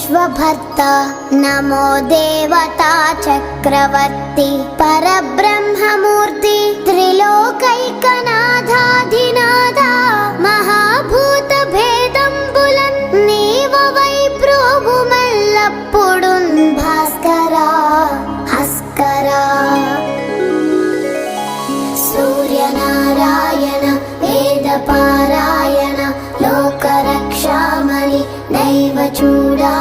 विश्वभर्ता नमो देवता चक्रवर्ती परब्रह्ममूर्ति त्रिलोकैकनाथाधिनाथा महाभूत भेदंबुलन् नीववै प्रोभुमल्लप्पुडुन् भास्करा हस्करा सूर्यनारायण वेदपारायण लोकरक्षामणि नैव चूडा